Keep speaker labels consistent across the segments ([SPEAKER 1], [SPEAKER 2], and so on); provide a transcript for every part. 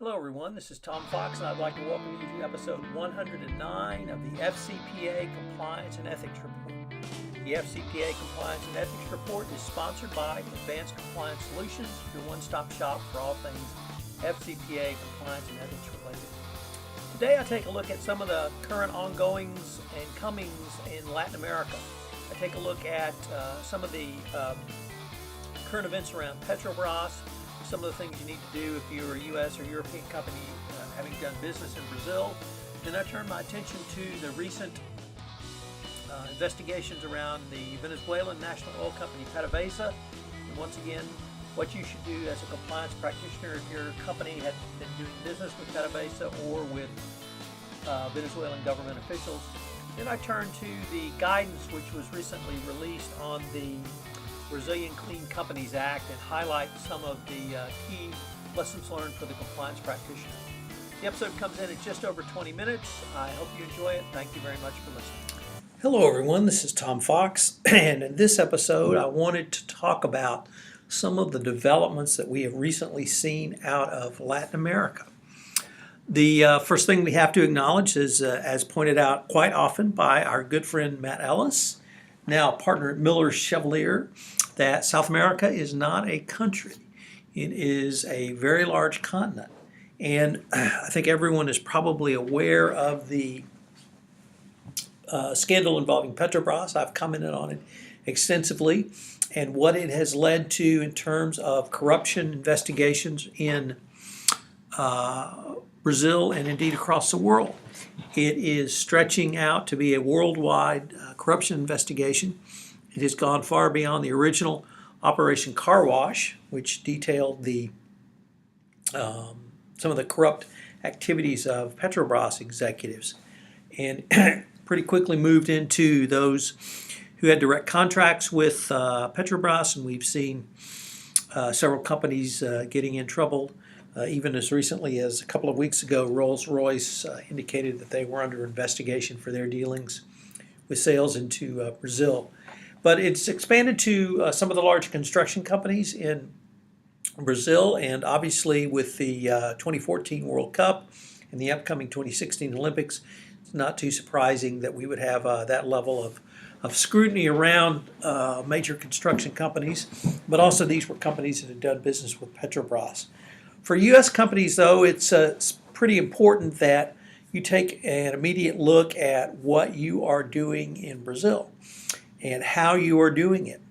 [SPEAKER 1] Hello everyone, this is Tom Fox and I'd like to welcome you to episode 109 of the FCPA Compliance and Ethics Report. The FCPA Compliance and Ethics Report is sponsored by Advanced Compliance Solutions, your one-stop shop for all things FCPA compliance and ethics related. Today I take a look at some of the current ongoings and comings in Latin America. I take a look at some of the current events around Petrobras, some of the things you need to do if you're a U.S. or European company having done business in Brazil. Then I turn my attention to the recent investigations around the Venezuelan national oil company PDVSA. And once again, what you should do as a compliance practitioner if your company had been doing business with PDVSA or with Venezuelan government officials. Then I turn to the guidance which was recently released on the Brazilian Clean Companies Act and highlight some of the key lessons learned for the compliance practitioner. The episode comes in at just over 20 minutes. I hope you enjoy it. Thank you very much for listening. Hello everyone, this is Tom Fox, and in this episode I wanted to talk about some of the developments that we have recently seen out of Latin America. The first thing we have to acknowledge is, as pointed out quite often by our good friend Matt Ellis, now partner at Miller Chevalier, that South America is not a country. It is a very large continent. And I think everyone is probably aware of the scandal involving Petrobras. I've commented on it extensively and what it has led to in terms of corruption investigations in Brazil and indeed across the world. It is stretching out to be a worldwide corruption investigation. It has gone far beyond the original Operation Car Wash, which detailed the some of the corrupt activities of Petrobras executives, and pretty quickly moved into those who had direct contracts with Petrobras, and we've seen several companies getting in trouble. Even as recently as a couple of weeks ago, Rolls-Royce indicated that they were under investigation for their dealings with sales into Brazil. But it's expanded to some of the large construction companies in Brazil, and obviously with the 2014 World Cup and the upcoming 2016 Olympics, it's not too surprising that we would have that level of scrutiny around major construction companies, but also these were companies that had done business with Petrobras. For U.S. companies, though, it's pretty important that you take an immediate look at what you are doing in Brazil and how you are doing it.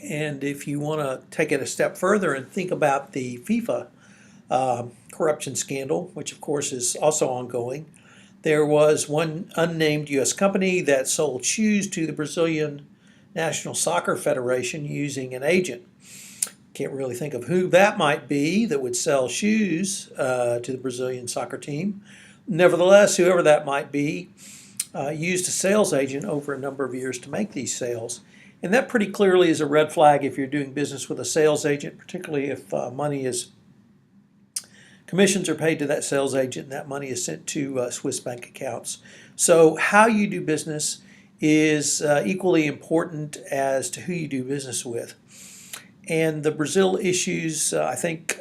[SPEAKER 1] And if you want to take it a step further and think about the FIFA corruption scandal, which of course is also ongoing, there was one unnamed U.S. company that sold shoes to the Brazilian National Soccer Federation using an agent. Can't really think of who that might be that would sell shoes to the Brazilian soccer team. Nevertheless, whoever that might be used a sales agent over a number of years to make these sales. And that pretty clearly is a red flag if you're doing business with a sales agent, particularly if commissions are paid to that sales agent and that money is sent to Swiss bank accounts. So how you do business is equally important as to who you do business with. And the Brazil issues, I think,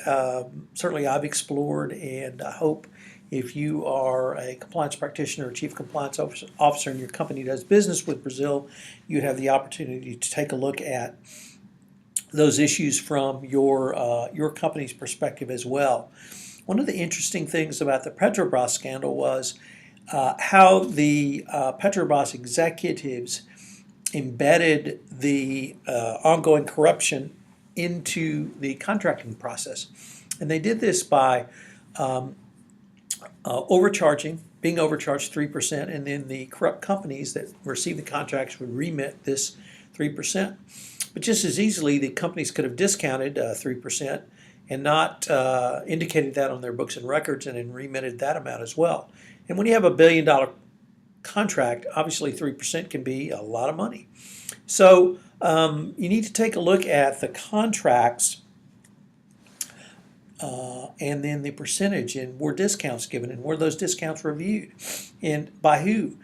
[SPEAKER 1] certainly I've explored, and I hope if you are a compliance practitioner or chief compliance officer and your company does business with Brazil, you'd have the opportunity to take a look at those issues from your company's perspective as well. One of the interesting things about the Petrobras scandal was how the Petrobras executives embedded the ongoing corruption into the contracting process. And they did this by being overcharged 3%, and then the corrupt companies that receive the contracts would remit this 3%. But just as easily, the companies could have discounted 3% and not indicated that on their books and records and then remitted that amount as well. And when you have a $1 billion contract, obviously 3% can be a lot of money. So you need to take a look at the contracts and then the percentage, and were discounts given, and were those discounts reviewed, and by who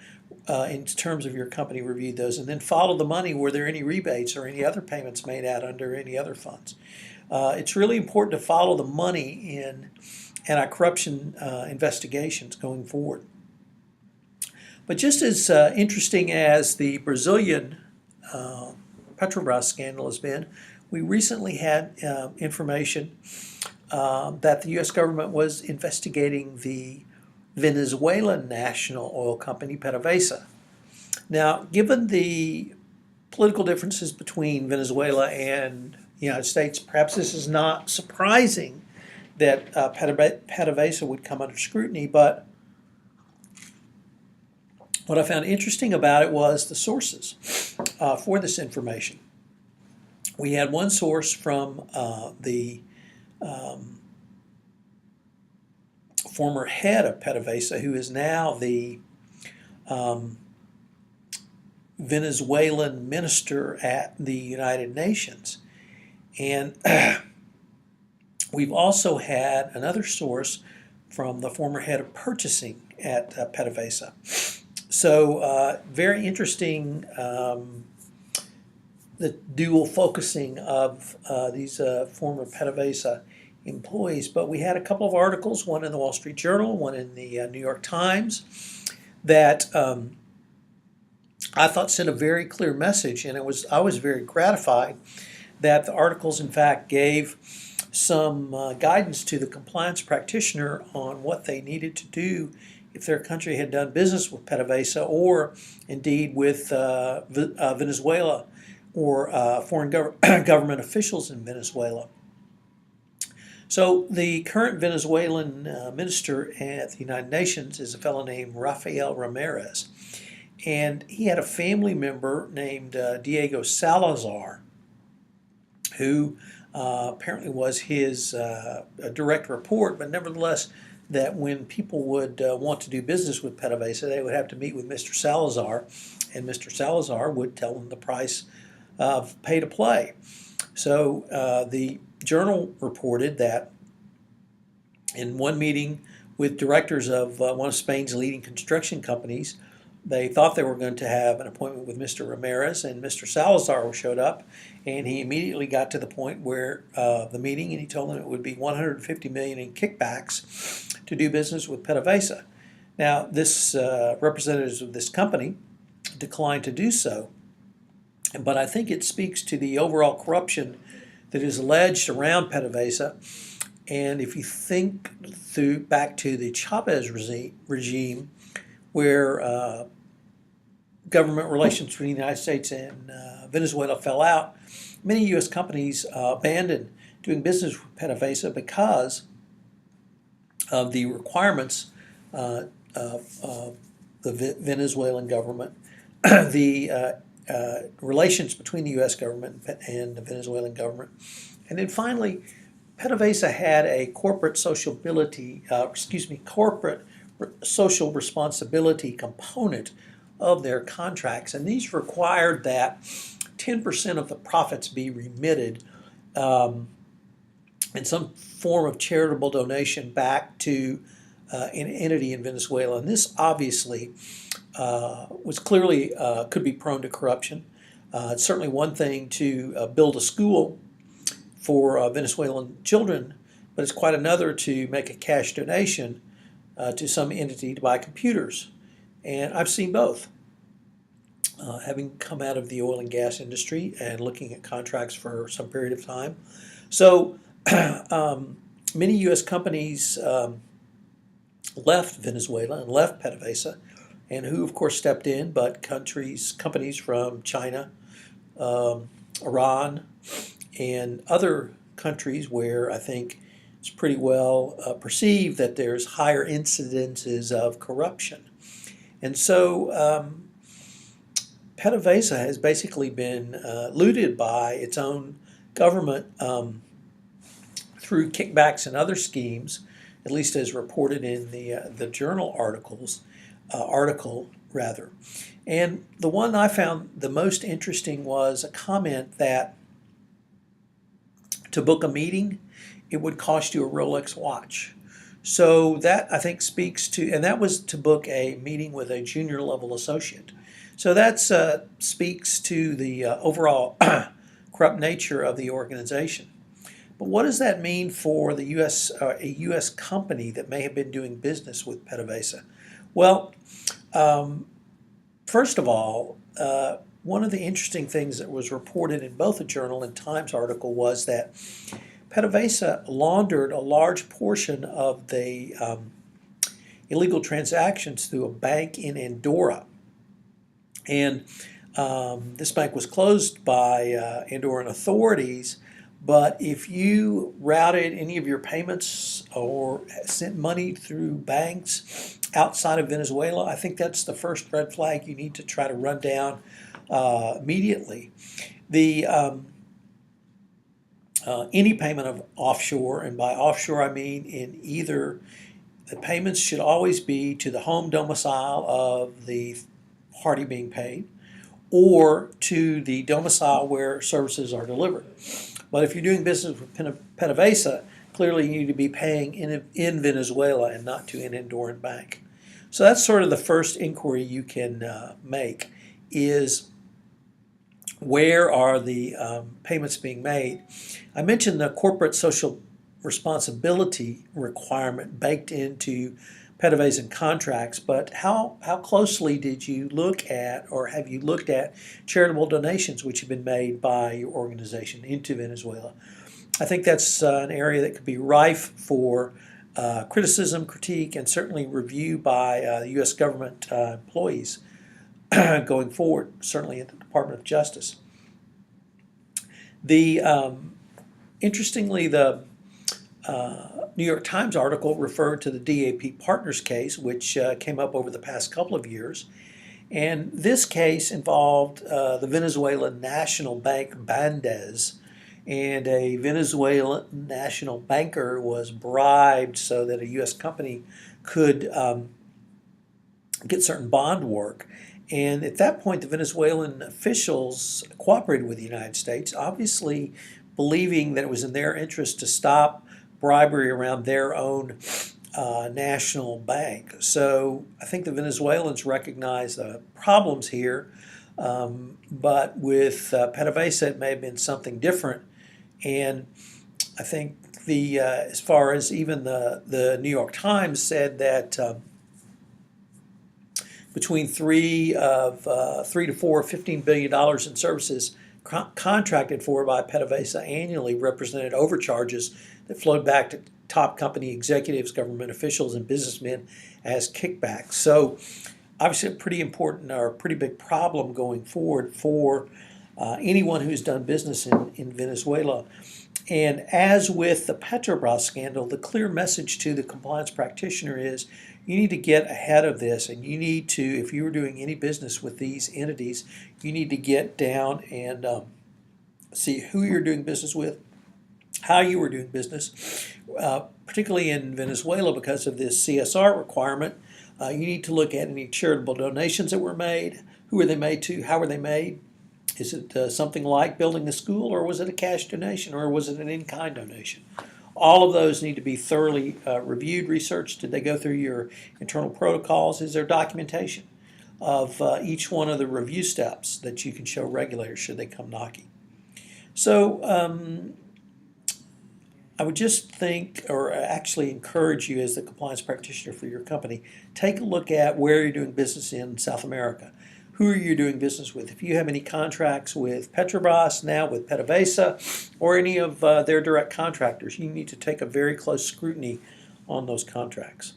[SPEAKER 1] in terms of your company reviewed those, and then follow the money. Were there any rebates or any other payments made out under any other funds? It's really important to follow the money in anti-corruption investigations going forward. But just as interesting as the Brazilian Petrobras scandal has been, we recently had information that the U.S. government was investigating the Venezuelan national oil company, PDVSA. Now, given the political differences between Venezuela and the United States, perhaps this is not surprising that PDVSA would come under scrutiny, but what I found interesting about it was the sources for this information. We had one source from the former head of PDVSA, who is now the Venezuelan minister at the United Nations. And we've also had another source from the former head of purchasing at PDVSA. So very interesting, the dual focusing of these former PDVSA employees. But we had a couple of articles, one in the Wall Street Journal, one in the New York Times, that I thought sent a very clear message, and I was very gratified that the articles, in fact, gave some guidance to the compliance practitioner on what they needed to do if their country had done business with PDVSA, or indeed with Venezuela, or foreign government officials in Venezuela. So the current Venezuelan minister at the United Nations is a fellow named Rafael Ramirez. And he had a family member named Diego Salazar, who apparently was his direct report, but nevertheless, that when people would want to do business with PDVSA, they would have to meet with Mr. Salazar, and Mr. Salazar would tell them the price of pay to play. So the Journal reported that in one meeting with directors of one of Spain's leading construction companies, they thought they were going to have an appointment with Mr. Ramirez, and Mr. Salazar showed up, and he immediately got to the point where the meeting, and he told them it would be $150 million in kickbacks to do business with PDVSA. Now, this representatives of this company declined to do so, but I think it speaks to the overall corruption that is alleged around PDVSA. And if you think back to the Chavez regime, where government relations between the United States and Venezuela fell out, many U.S. companies abandoned doing business with PDVSA because of the requirements of the Venezuelan government, the relations between the U.S. government and the Venezuelan government. And then finally, PDVSA had a corporate social responsibility component of their contracts, and these required that 10% of the profits be remitted in some form of charitable donation back to an entity in Venezuela. And this obviously was clearly could be prone to corruption. It's certainly one thing to build a school for Venezuelan children, but it's quite another to make a cash donation to some entity to buy computers. And I've seen both. Having come out of the oil and gas industry and looking at contracts for some period of time. So many U.S. companies left Venezuela and left PDVSA, and who of course stepped in, but companies from China, Iran, and other countries where I think it's pretty well perceived that there's higher incidences of corruption. And so PDVSA has basically been looted by its own government through kickbacks and other schemes, at least as reported in the journal article. And the one I found the most interesting was a comment that to book a meeting, it would cost you a Rolex watch. So that, I think, speaks to, and that was to book a meeting with a junior level associate. So that speaks to the overall corrupt nature of the organization. But what does that mean for the a U.S. company that may have been doing business with PDVSA? Well, first of all, one of the interesting things that was reported in both the Journal and Times article was that PDVSA laundered a large portion of the illegal transactions through a bank in Andorra. And this bank was closed by Andorran authorities, but if you routed any of your payments or sent money through banks outside of Venezuela, I think that's the first red flag you need to try to run down immediately. The any payment of offshore, and by offshore I mean in either the payments should always be to the home domicile of the party being paid or to the domicile where services are delivered. But if you're doing business with PDVSA, clearly you need to be paying in Venezuela and not to an Andorran bank. So that's sort of the first inquiry you can make is where are the payments being made? I mentioned the corporate social responsibility requirement baked into PDVSA contracts, but how closely did you look at, or have you looked at, charitable donations which have been made by your organization into Venezuela? I think that's an area that could be rife for criticism, critique, and certainly review by the U.S. government employees going forward, certainly at the Department of Justice. Interestingly, the New York Times article referred to the DAP Partners case, which came up over the past couple of years. And this case involved the Venezuelan National Bank Bandes, and a Venezuelan national banker was bribed so that a U.S. company could get certain bond work. And at that point, the Venezuelan officials cooperated with the United States, obviously believing that it was in their interest to stop bribery around their own national bank. So I think the Venezuelans recognize the problems here, but with PDVSA it may have been something different. And I think as far as even the New York Times said that between $3 to $4, $15 billion in services contracted for by PDVSA annually represented overcharges that flowed back to top company executives, government officials, and businessmen as kickbacks. So obviously a pretty important or a pretty big problem going forward for anyone who's done business in Venezuela. And as with the Petrobras scandal, the clear message to the compliance practitioner is you need to get ahead of this, and you need to, if you were doing any business with these entities, you need to get down and see who you're doing business with, how you were doing business, particularly in Venezuela because of this CSR requirement. You need to look at any charitable donations that were made. Who were they made to? How were they made? Is it something like building a school, or was it a cash donation, or was it an in-kind donation? All of those need to be thoroughly reviewed, researched. Did they go through your internal protocols? Is there documentation of each one of the review steps that you can show regulators should they come knocking? So I would just think, or actually encourage you as the compliance practitioner for your company, take a look at where you're doing business in South America. Who are you doing business with? If you have any contracts with Petrobras, now with PDVSA, or any of their direct contractors, you need to take a very close scrutiny on those contracts.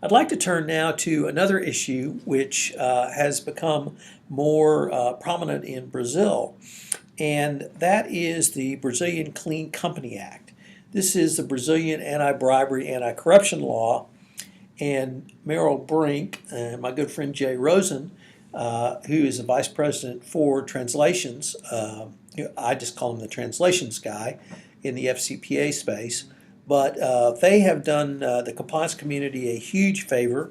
[SPEAKER 1] I'd like to turn now to another issue which has become more prominent in Brazil, and that is the Brazilian Clean Company Act. This is the Brazilian anti-bribery, anti-corruption law. And Meryl Brink and my good friend Jay Rosen, who is the vice president for translations, I just call him the translations guy in the FCPA space, but they have done the compliance community a huge favor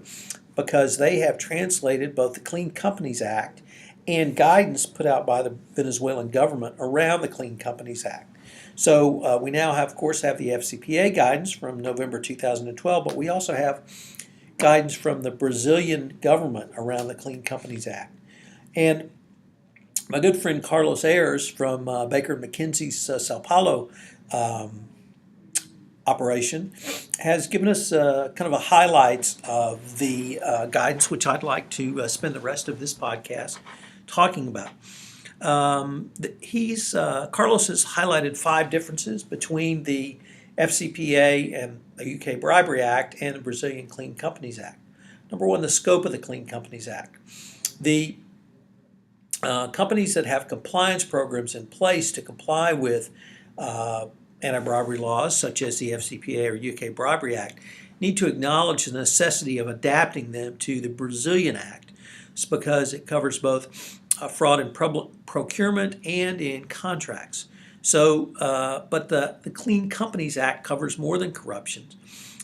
[SPEAKER 1] because they have translated both the Clean Companies Act and guidance put out by the Venezuelan government around the Clean Companies Act. So we now have, of course, have the FCPA guidance from November 2012, but we also have guidance from the Brazilian government around the Clean Companies Act. And My good friend Carlos Ayers from Baker McKenzie's Sao Paulo operation has given us kind of a highlights of the guidance, which I'd like to spend the rest of this podcast talking about. Carlos has highlighted 5 differences between the FCPA and the UK Bribery Act and the Brazilian Clean Companies Act. Number 1, the scope of the Clean Companies Act. The companies that have compliance programs in place to comply with anti-bribery laws, such as the FCPA or UK Bribery Act, need to acknowledge the necessity of adapting them to the Brazilian Act. It's because it covers both fraud in public procurement and in contracts. So, but the Clean Companies Act covers more than corruption.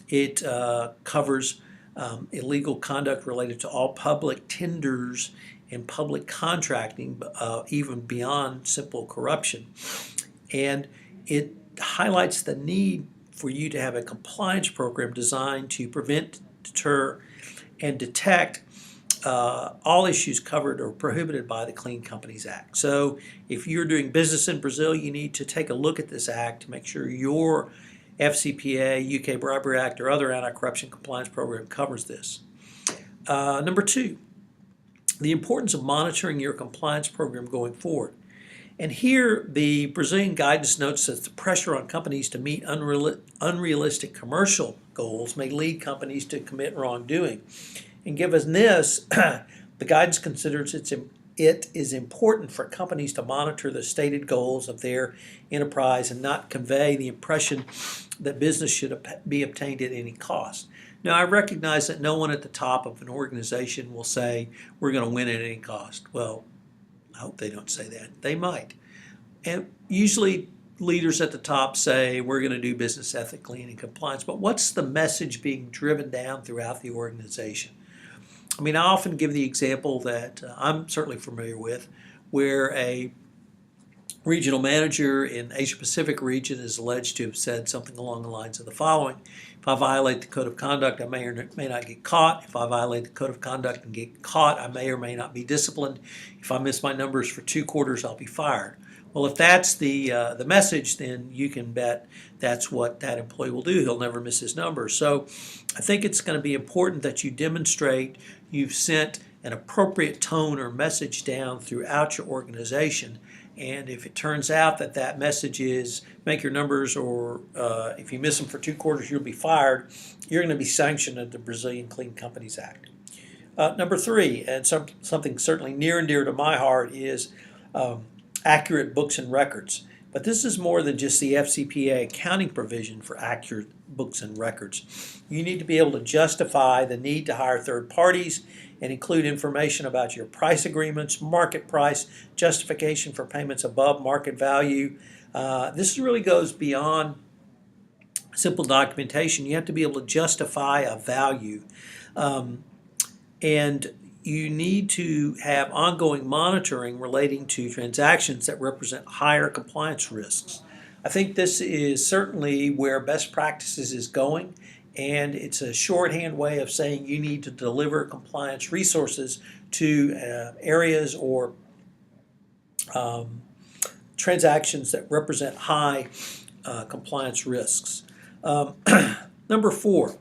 [SPEAKER 1] It covers illegal conduct related to all public tenders and public contracting, even beyond simple corruption. And it highlights the need for you to have a compliance program designed to prevent, deter, and detect all issues covered or prohibited by the Clean Companies Act. So if you're doing business in Brazil, you need to take a look at this act to make sure your FCPA, UK Bribery Act, or other anti-corruption compliance program covers this. Number 2, the importance of monitoring your compliance program going forward. And here, the Brazilian guidance notes that the pressure on companies to meet unrealistic commercial goals may lead companies to commit wrongdoing. And given this, the guidance considers it is important for companies to monitor the stated goals of their enterprise and not convey the impression that business should be obtained at any cost. Now, I recognize that no one at the top of an organization will say, we're going to win at any cost. Well, I hope they don't say that. They might. And usually leaders at the top say, we're going to do business ethically and in compliance. But what's the message being driven down throughout the organization? I mean, I often give the example that I'm certainly familiar with, where a regional manager in Asia Pacific region is alleged to have said something along the lines of the following: if I violate the code of conduct, I may or may not get caught. If I violate the code of conduct and get caught, I may or may not be disciplined. If I miss my numbers for 2 quarters, I'll be fired. Well, if that's the message, then you can bet that's what that employee will do. He'll never miss his numbers. So I think it's going to be important that you demonstrate you've sent an appropriate tone or message down throughout your organization. And if it turns out that that message is make your numbers, or if you miss them for 2 quarters, you'll be fired, you're going to be sanctioned under the Brazilian Clean Companies Act. Number 3, and something certainly near and dear to my heart, is accurate books and records. But this is more than just the FCPA accounting provision for accurate books and records. You need to be able to justify the need to hire third parties and include information about your price agreements, market price, justification for payments above market value. This really goes beyond simple documentation. You have to be able to justify a value. And you need to have ongoing monitoring relating to transactions that represent higher compliance risks. I think this is certainly where best practices is going, and it's a shorthand way of saying you need to deliver compliance resources to areas or transactions that represent high compliance risks. Number 4.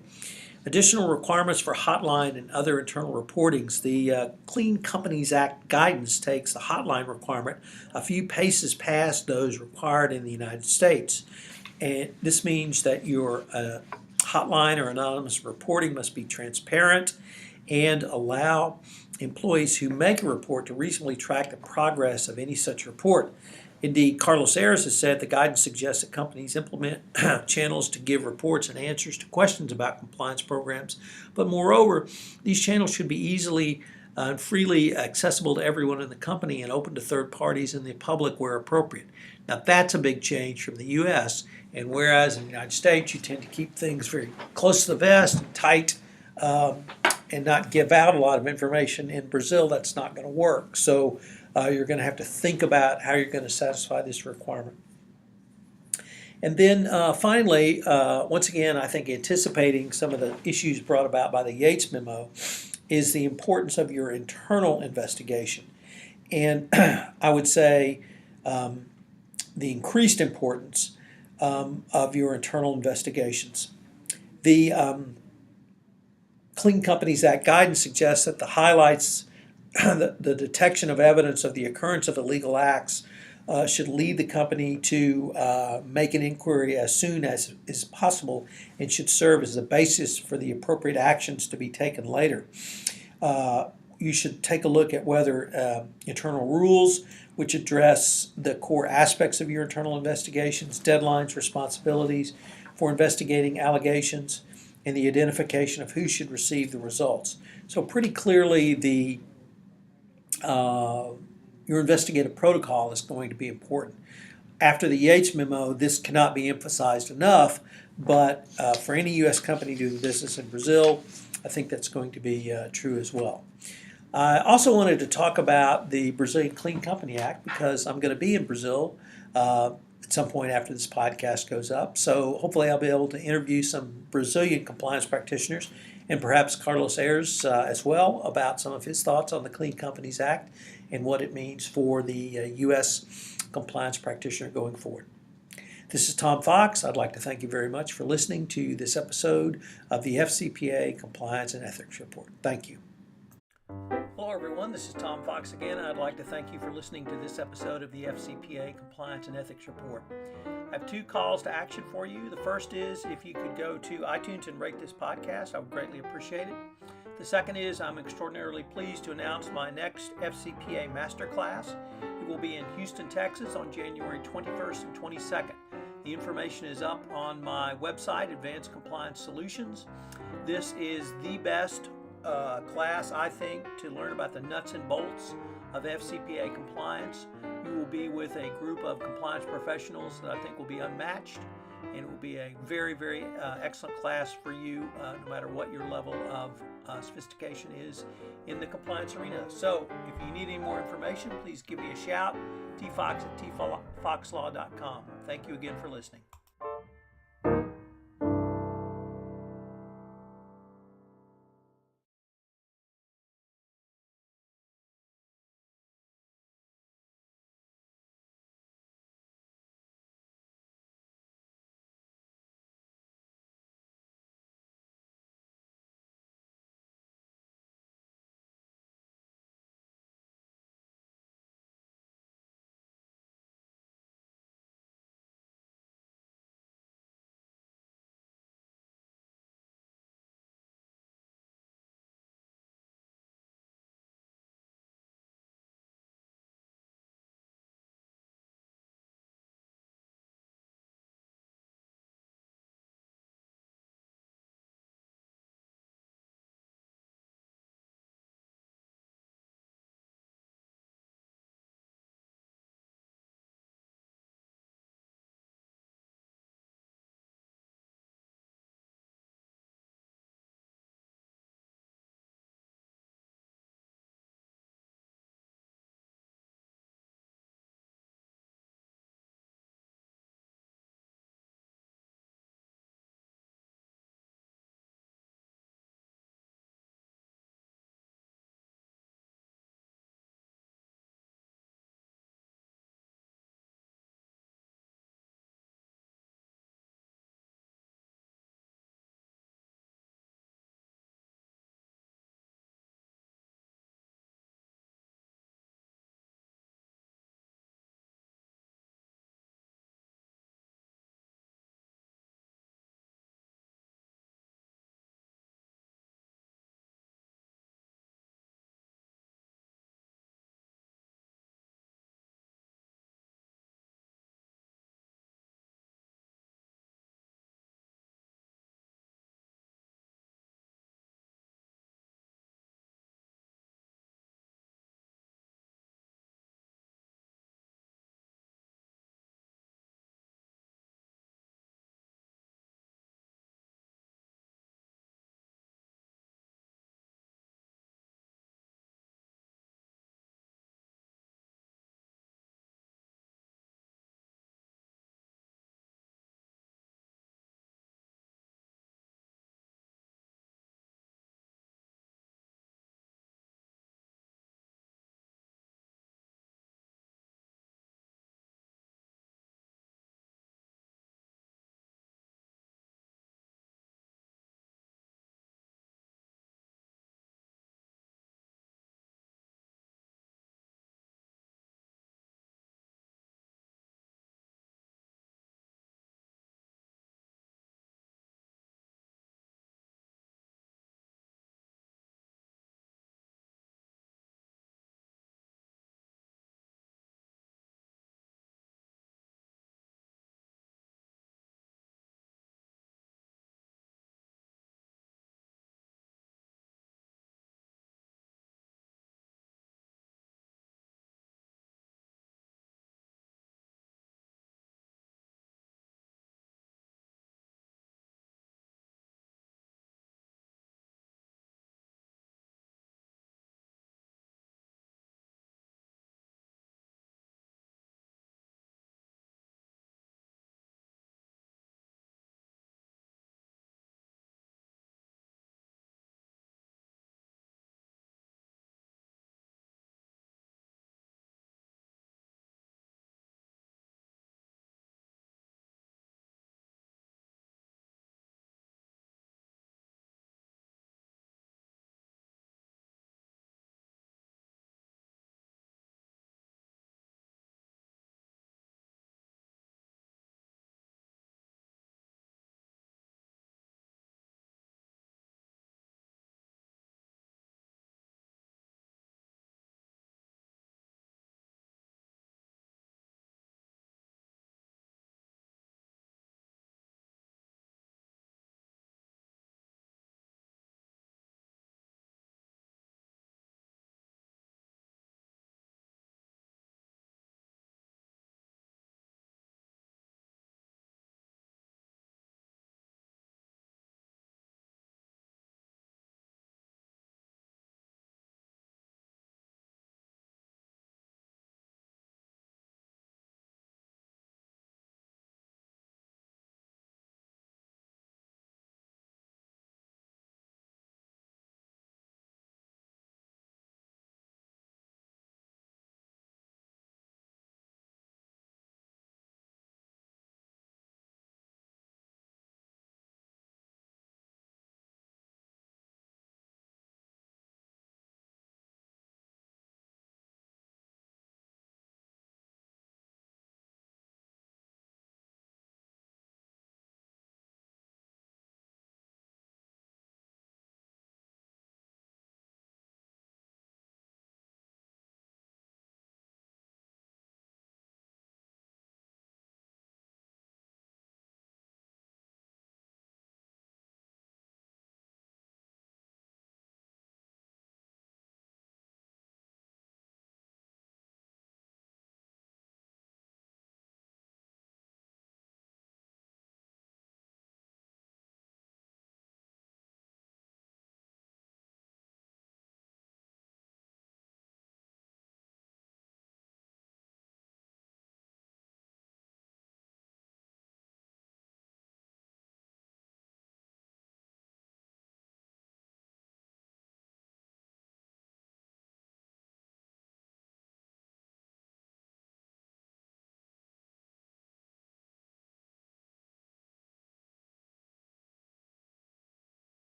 [SPEAKER 1] Additional requirements for hotline and other internal reportings. The Clean Companies Act guidance takes the hotline requirement a few paces past those required in the United States. And this means that your hotline or anonymous reporting must be transparent and allow employees who make a report to reasonably track the progress of any such report. Indeed, Carlos Ayers has said the guidance suggests that companies implement channels to give reports and answers to questions about compliance programs. But moreover, these channels should be easily and freely accessible to everyone in the company and open to third parties and the public where appropriate. Now, that's a big change from the U.S., and whereas in the United States you tend to keep things very close to the vest and tight and not give out a lot of information, in Brazil that's not going to work. So you're going to have to think about how you're going to satisfy this requirement. And then finally, once again, I think anticipating some of the issues brought about by the Yates memo is the importance of your internal investigation. and I would say the increased importance of your internal investigations. The Clean Companies Act guidance suggests that the highlights the detection of evidence of the occurrence of illegal acts should lead the company to make an inquiry as soon as is possible and should serve as the basis for the appropriate actions to be taken later. You should take a look at whether internal rules which address the core aspects of your internal investigations, deadlines, responsibilities for investigating allegations, and the identification of who should receive the results. So pretty clearly your investigative protocol is going to be important. After the Yates memo, this cannot be emphasized enough, but for any U.S. company doing business in Brazil, I think that's going to be true as well. I also wanted to talk about the Brazilian Clean Company Act because I'm going to be in Brazil at some point after this podcast goes up. So hopefully I'll be able to interview some Brazilian compliance practitioners and perhaps Carlos Ayers as well about some of his thoughts on the Clean Companies Act and what it means for the U.S. compliance practitioner going forward. This is Tom Fox. I'd like to thank you very much for listening to this episode of the FCPA Compliance and Ethics Report. Thank you. Hello everyone, this is Tom Fox again. I'd like to thank you for listening to this episode of the FCPA Compliance and Ethics Report. I have two calls to action for you. The first is if you could go to iTunes and rate this podcast, I would greatly appreciate it. The second is I'm extraordinarily pleased to announce my next FCPA Masterclass. It will be in Houston, Texas on January 21st and 22nd. The information is up on my website, Advanced Compliance Solutions. This is the best class, I think, to learn about the nuts and bolts of FCPA compliance. You will be with a group of compliance professionals that I think will be unmatched, and it will be a very, very excellent class for you, no matter what your level of sophistication is in the compliance arena. So if you need any more information, please give me a shout, tfox@tfoxlaw.com. Thank you again for listening.